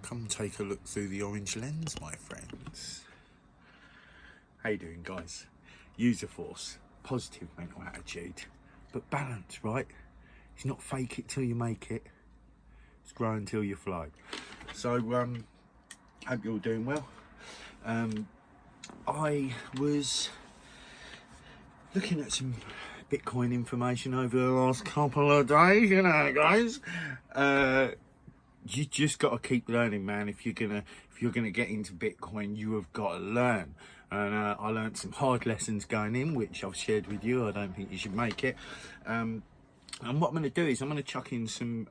Come take a look through the orange lens, my friends. How you doing, guys? User force, positive mental attitude, but balance, right? It's not fake it till you make it. It's grow until you flow. So, hope you're all doing well. I was looking at some Bitcoin information over the last couple of days, you know, guys. You just got to keep learning, man. If you're gonna get into Bitcoin, you have got to learn. And I learned some hard lessons going in, which I've shared with you. I don't think you should make it. And what I'm going to do is I'm going to chuck in some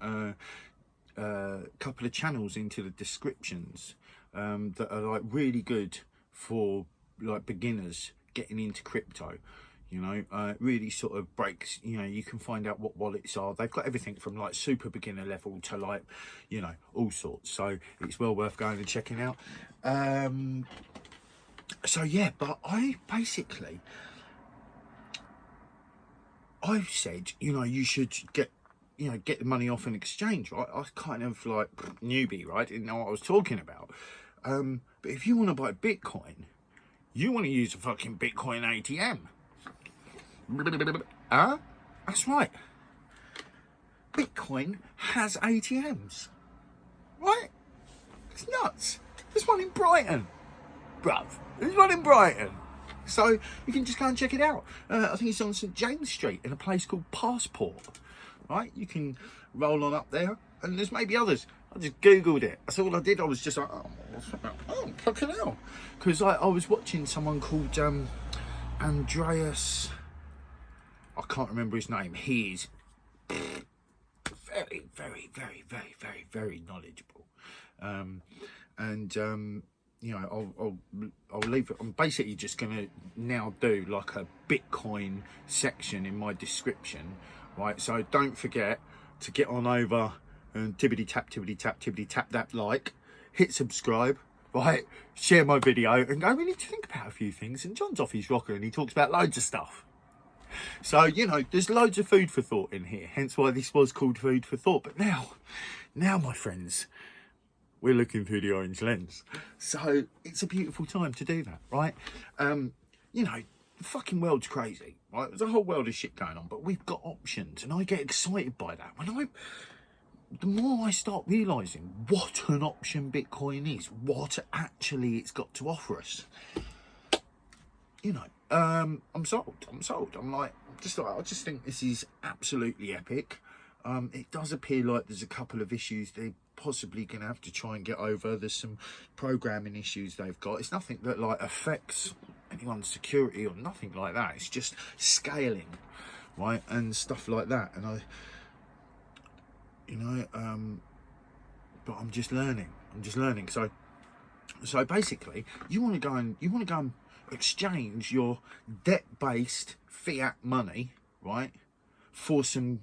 couple of channels into the descriptions that are like really good for like beginners getting into crypto. You know, it really sort of breaks, you know, you can find out what wallets are. They've got everything from like super beginner level to like, you know, all sorts. So it's well worth going and checking out. So yeah, but I've said, you know, you should get the money off an exchange, right? I was kind of like newbie, right? Didn't know what I was talking about. But if you want to buy Bitcoin, you want to use a fucking Bitcoin ATM. That's right. Bitcoin has ATMs, right? It's nuts. There's one in Brighton, bruv. There's one in Brighton. So you can just go and check it out. I think it's on St James Street in a place called Passport, right? You can roll on up there, and there's maybe others. I just Googled it. That's all I did. I was just like, oh fucking hell. Because I was watching someone called Andreas, I can't remember his name. He is very, very, very, very, very, very knowledgeable. You know, I'll leave it. I'm basically just gonna now do like a Bitcoin section in my description, right? So don't forget to get on over and tibbity tap that like, hit subscribe, right? Share my video, and we need to think about a few things. And John's off his rocker and he talks about loads of stuff. So, you know, there's loads of food for thought in here, hence why this was called Food for Thought. But now, my friends, we're looking through the orange lens. So it's a beautiful time to do that, right? You know, the fucking world's crazy, right? There's a whole world of shit going on, but we've got options, and I get excited by that. The more I start realising what an option Bitcoin is, what actually it's got to offer us, you know, I'm sold. I just think this is absolutely epic. It does appear like there's a couple of issues they're possibly going to have to try and get over. There's some programming issues they've got. It's nothing that like affects anyone's security or nothing like that. It's just scaling, right, and stuff like that. And but I'm just learning. So basically, you want to go and exchange your debt-based fiat money, right, for some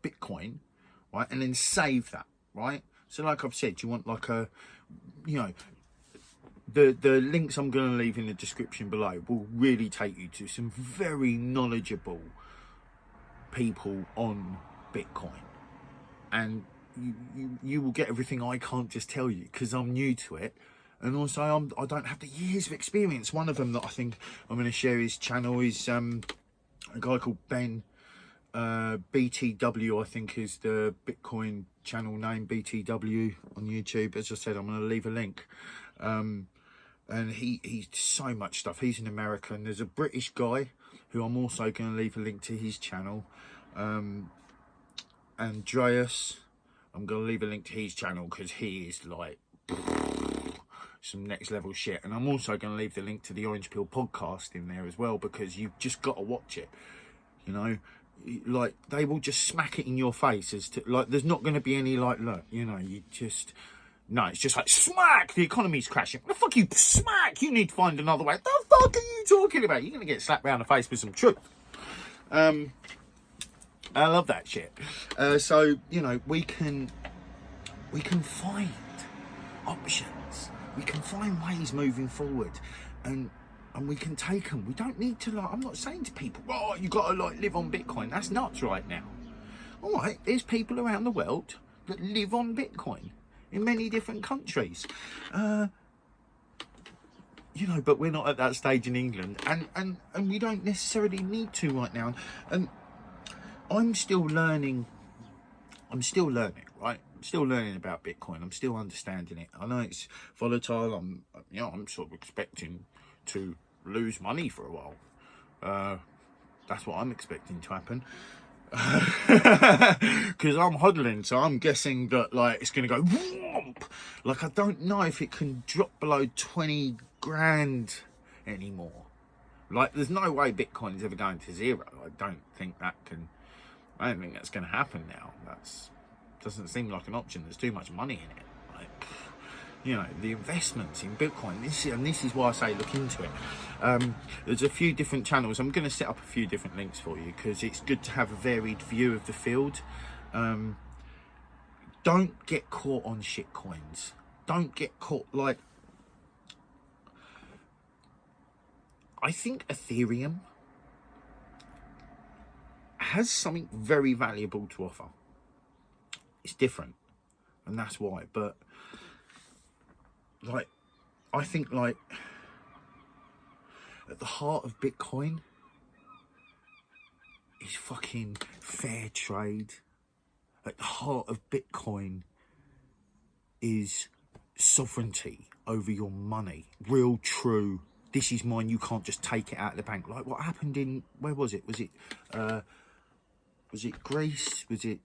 Bitcoin, right, and then save that, right? So like I've said, you want like a, you know, the links I'm going to leave in the description below will really take you to some very knowledgeable people on Bitcoin, and you will get everything I can't just tell you because I'm new to it. And also, I don't have the years of experience. One of them that I think I'm going to share his channel is a guy called Ben, BTW, I think is the Bitcoin channel name, BTW on YouTube. As I said, I'm going to leave a link. And he's so much stuff. He's an American. There's a British guy who I'm also going to leave a link to his channel. Andreas, I'm going to leave a link to his channel because he is like some next level shit. And I'm also going to leave the link to the Orange Pill podcast in there as well, because you've just got to watch it. You know, like they will just smack it in your face as to like there's not going to be any like, look, you know, you just, no, it's just like smack, the economy's crashing. What the fuck, you smack, you need to find another way. What the fuck are you talking about? You're going to get slapped round the face with some truth. I love that shit. So, you know, we can find options. We can find ways moving forward, and we can take them. We don't need to, like, I'm not saying to people, oh, you got to like live on Bitcoin. That's nuts right now. All right, there's people around the world that live on Bitcoin. in many different countries. You know, but we're not at that stage in England, and we don't necessarily need to right now. And I'm still learning, right? I'm still learning about Bitcoin. I'm still understanding it. I know it's volatile. I'm sort of expecting to lose money for a while. That's what I'm expecting to happen. Because I'm hodling, so I'm guessing that like it's gonna go whoomp. Like I don't know if it can drop below 20 grand anymore. Like there's no way Bitcoin is ever going to zero. I don't think that's gonna happen now. Doesn't seem like an option. There's too much money in it. Like, you know, the investments in Bitcoin, this is why I say look into it. There's a few different channels. I'm going to set up a few different links for you because it's good to have a varied view of the field. Don't get caught on shit coins. Don't get caught, like, I think Ethereum has something very valuable to offer. It's different, and that's why. But like, I think like at the heart of Bitcoin is fucking fair trade. At the heart of Bitcoin is sovereignty over your money. Real, true. This is mine. You can't just take it out of the bank. Like what happened in, where was it? Was it Greece? Was it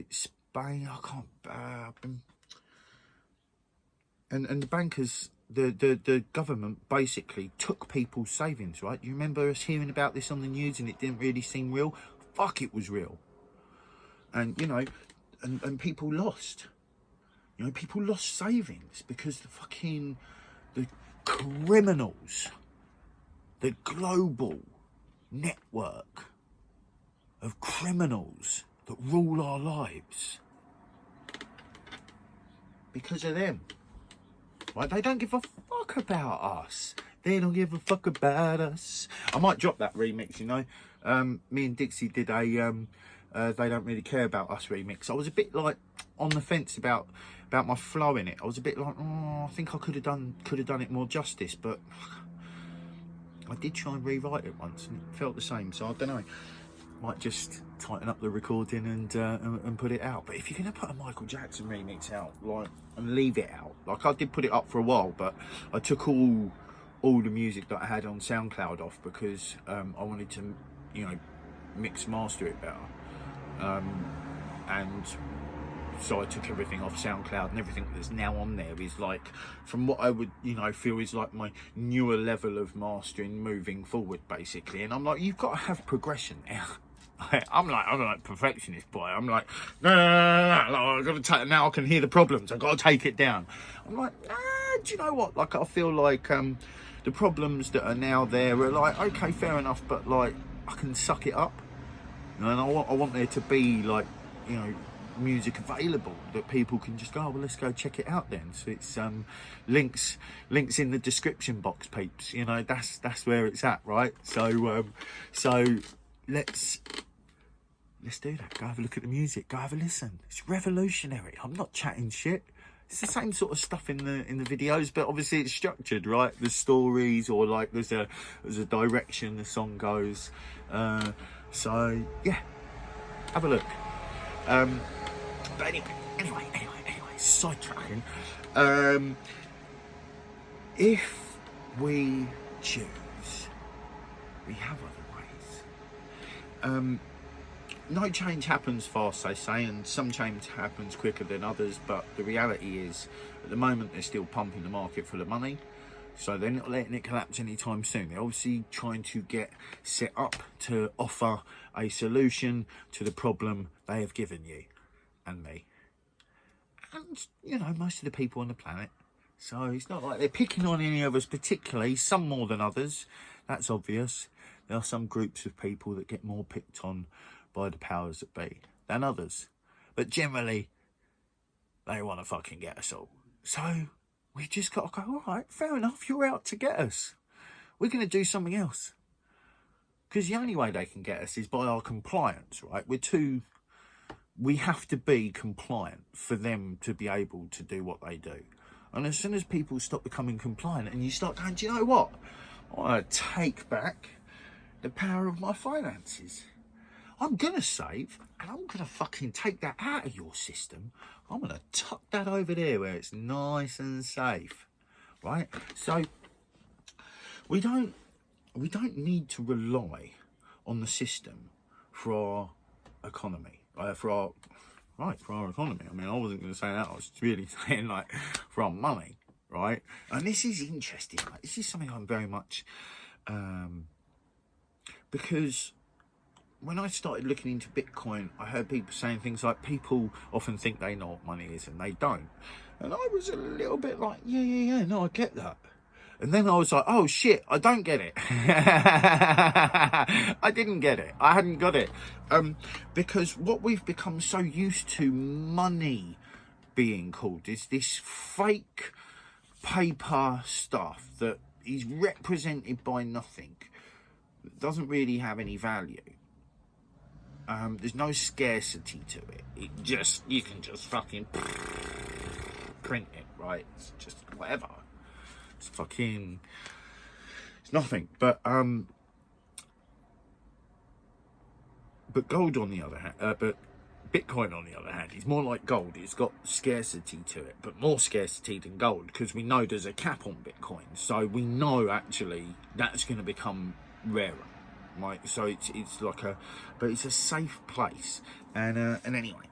Spain? I can't. And the bankers, the government basically took people's savings, right? You remember us hearing about this on the news and it didn't really seem real? Fuck, it was real. And, you know, and people lost. You know, people lost savings because the criminals, the global network of criminals that rule our lives, because of them. Right? They don't give a fuck about us. They don't give a fuck about us. I might drop that remix, you know. Me and Dixie did a They Don't Really Care About Us remix. I was a bit like on the fence about my flow in it. I was a bit like, oh, I think I could have done it more justice, but I did try and rewrite it once and it felt the same. So I don't know. Might just tighten up the recording and put it out. But if you're gonna put a Michael Jackson remix out, like, and leave it out, like I did put it up for a while, but I took all the music that I had on SoundCloud off because I wanted to, you know, mix master it better, and so I took everything off SoundCloud, and everything that's now on there is like, from what I would, you know, feel is like my newer level of mastering moving forward, basically. And I'm like, you've got to have progression now. I'm like perfectionist boy. I'm like, no, I've got to take, now I can hear the problems, I've got to take it down. I'm like, do you know what? Like, I feel like the problems that are now there are like, okay, fair enough, but like, I can suck it up. You know, and I want there to be like, you know, music available that people can just go, oh, well, let's go check it out then. So it's links in the description box, peeps. You know, that's where it's at, right? So let's do that. Go have a look at the music, go have a listen. It's revolutionary. I'm not chatting shit. It's the same sort of stuff in the videos, but obviously it's structured, right? There's stories, or like there's a direction the song goes. So yeah, have a look. But anyway, sidetracking. If we choose, we have other ways. No change happens fast, they say, and some change happens quicker than others, but the reality is, at the moment, they're still pumping the market full of money, so they're not letting it collapse anytime soon. They're obviously trying to get set up to offer a solution to the problem they have given you and me, and, you know, most of the people on the planet. So it's not like they're picking on any of us particularly, some more than others, that's obvious. There are some groups of people that get more picked on by the powers that be than others, but generally they want to fucking get us all. So we just got to go, all right, fair enough, you're out to get us, we're going to do something else, because the only way they can get us is by our compliance, right? We're too we have to be compliant for them to be able to do what they do. And as soon as people stop becoming compliant and you start going, do you know what? I want to take back the power of my finances. I'm going to save, and I'm going to fucking take that out of your system. I'm going to tuck that over there where it's nice and safe, right? So we don't need to rely on the system for our economy, for our economy. I mean, I wasn't going to say that. I was really saying like for our money, right? And this is interesting. Like, this is something I'm very much because when I started looking into Bitcoin, I heard people saying things like people often think they know what money is and they don't. And I was a little bit like, yeah, no, I get that. And then I was like, oh shit, I don't get it. I didn't get it. I hadn't got it. Because what we've become so used to money being called is this fake paper stuff that is represented by nothing. It doesn't really have any value. There's no scarcity to it. You can just fucking print it, right? It's just whatever. It's fucking, it's nothing. But gold on the other hand, but Bitcoin on the other hand, is more like gold. It's got scarcity to it, but more scarcity than gold, because we know there's a cap on Bitcoin. So we know actually that's going to become rarer. Right, so it's like but it's a safe place, and anyway,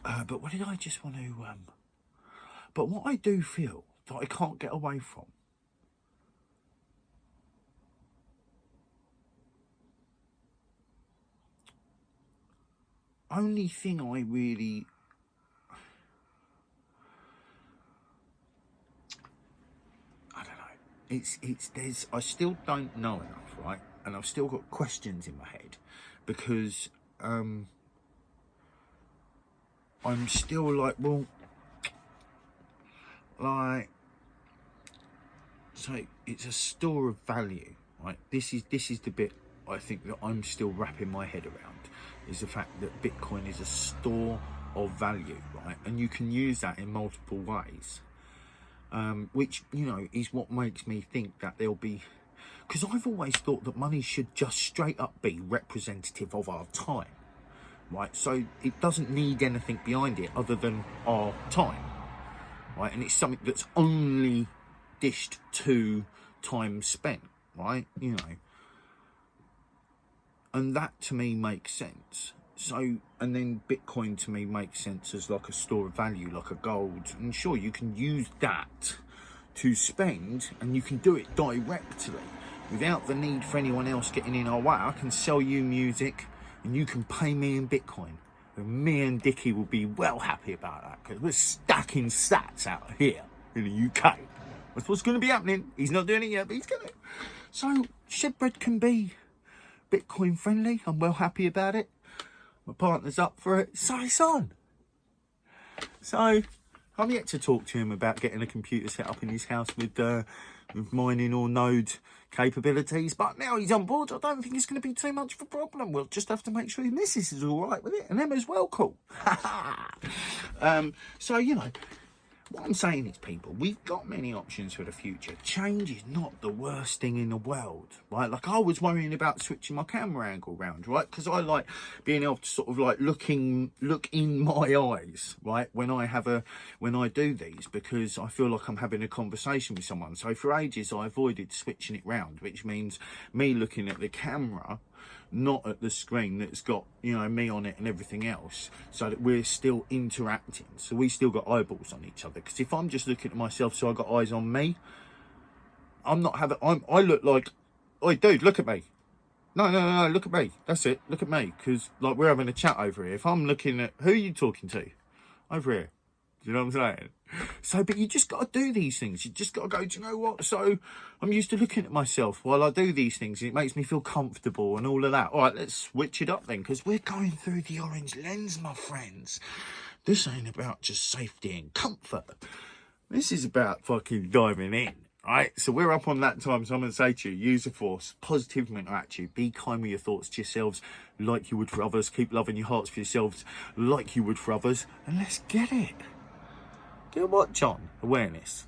but what did I just want to, but what I do feel that I can't get away from, only thing I really, I don't know, I still don't know enough, right? And I've still got questions in my head because I'm still like, well, like, so it's a store of value, right? This is the bit I think that I'm still wrapping my head around, is the fact that Bitcoin is a store of value, right? And you can use that in multiple ways, which, you know, is what makes me think that there'll be. Because I've always thought that money should just straight up be representative of our time, right? So it doesn't need anything behind it other than our time, right? And it's something that's only dished to time spent, right? You know. And that to me makes sense. So, and then Bitcoin to me makes sense as like a store of value, like a gold. And sure, you can use that to spend, and you can do it directly without the need for anyone else getting in our way. I can sell you music and you can pay me in Bitcoin. And me and Dickie will be well happy about that, because we're stacking sats out here in the UK. That's what's going to be happening. He's not doing it yet, but he's going to. So Shedbread can be Bitcoin friendly. I'm well happy about it. My partner's up for it. So it's on. So I'm yet to talk to him about getting a computer set up in his house with mining or node capabilities, but now he's on board. I don't think it's going to be too much of a problem. We'll just have to make sure his missus is all right with it, and Emma's well cool. So, you know, what I'm saying is, people, we've got many options for the future. Change is not the worst thing in the world, right? Like, I was worrying about switching my camera angle round, right? Because I like being able to sort of like look in my eyes, right? When I do these, because I feel like I'm having a conversation with someone. So for ages, I avoided switching it round, which means me looking at the camera, not at the screen that's got, you know, me on it and everything else, so that we're still interacting, so we still got eyeballs on each other. Because if I'm just looking at myself, so I got eyes on me, I look like, oi dude, look at me. No, look at me. That's it, look at me. Because like, we're having a chat over here. If I'm looking at, who are you talking to? Over here. Do you know what I'm saying? So, but you just got to do these things. You just got to go, do you know what? So I'm used to looking at myself while I do these things, and it makes me feel comfortable and all of that. All right, let's switch it up then, because we're going through the orange lens, my friends. This ain't about just safety and comfort. This is about fucking diving in. Right, so we're up on that time, so I'm going to say to you, use the force, positive mental attitude, be kind with your thoughts to yourselves like you would for others, keep loving your hearts for yourselves like you would for others, and let's get it. Get a watch on. Awareness.